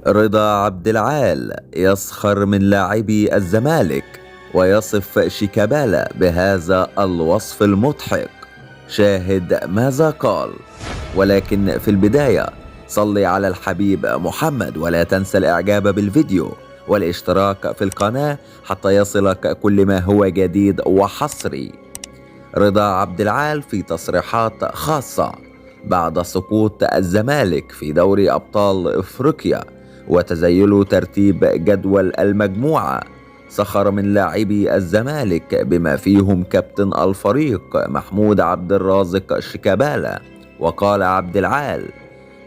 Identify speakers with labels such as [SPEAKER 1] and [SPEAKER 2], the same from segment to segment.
[SPEAKER 1] رضا عبد العال يسخر من لاعبي الزمالك ويصف شيكابالا بهذا الوصف المضحك. شاهد ماذا قال. ولكن في البداية صلي على الحبيب محمد، ولا تنسى الإعجاب بالفيديو والاشتراك في القناة حتى يصلك كل ما هو جديد وحصري. رضا عبد العال في تصريحات خاصة بعد سقوط الزمالك في دوري أبطال إفريقيا وتزيل ترتيب جدول المجموعة، سخر من لاعبي الزمالك بما فيهم كابتن الفريق محمود عبد الرازق شيكابالا. وقال عبد العال: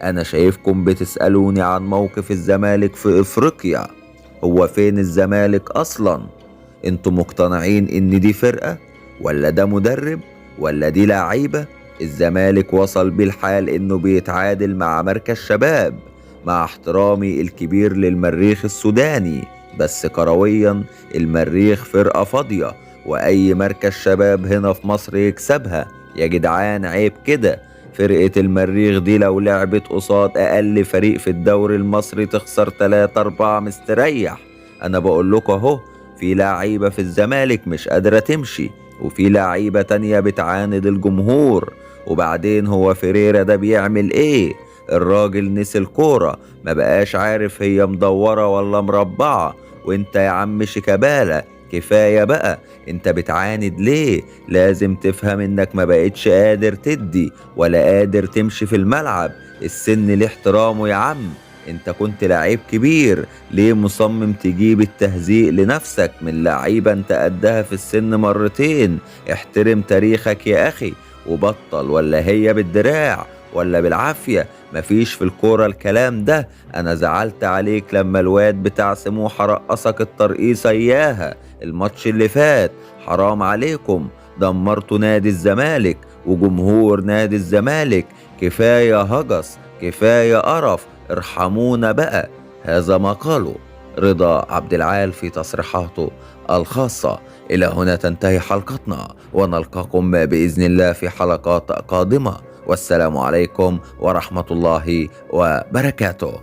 [SPEAKER 1] أنا شايفكم بتسألوني عن موقف الزمالك في إفريقيا، هو فين الزمالك أصلا؟ انتوا مقتنعين إن دي فرقة ولا ده مدرب ولا دي لعيبة؟ الزمالك وصل بالحال إنه بيتعادل مع مركز شباب، مع احترامي الكبير للمريخ السوداني، بس كرويا المريخ فرقة فاضية، وأي مركز شباب هنا في مصر يكسبها. يا جدعان عيب كده. فرقة المريخ دي لو لعبت قصاد أقل فريق في الدوري المصري تخسر 3-4 مستريح. أنا بقول لكم أهو، في لعيبة في الزمالك مش قادرة تمشي، وفي لعيبة تانية بتعاند الجمهور. وبعدين هو فيريرا ده بيعمل ايه؟ الراجل نسي الكورة، ما بقاش عارف هي مدورة ولا مربعة. وانت يا عم شيكابالا كفاية بقى، انت بتعاند ليه؟ لازم تفهم انك ما بقتش قادر تدي ولا قادر تمشي في الملعب. السن ليه احترامه يا عم، انت كنت لعيب كبير، ليه مصمم تجيب التهزيء لنفسك من لعيبة انت قدها في السن مرتين؟ احترم تاريخك يا اخي وبطل، ولا هي بالدراع ولا بالعافية؟ مفيش في الكورة الكلام ده. انا زعلت عليك لما الواد بتاع سموحة رقصك الترقيصة اياها الماتش اللي فات. حرام عليكم، دمرتوا نادي الزمالك وجمهور نادي الزمالك. كفاية هجس، كفاية قرف، ارحمونا بقى. هذا ما قاله رضا عبد العال في تصريحاته الخاصة. إلى هنا تنتهي حلقتنا، ونلقاكم بإذن الله في حلقات قادمة، والسلام عليكم ورحمة الله وبركاته.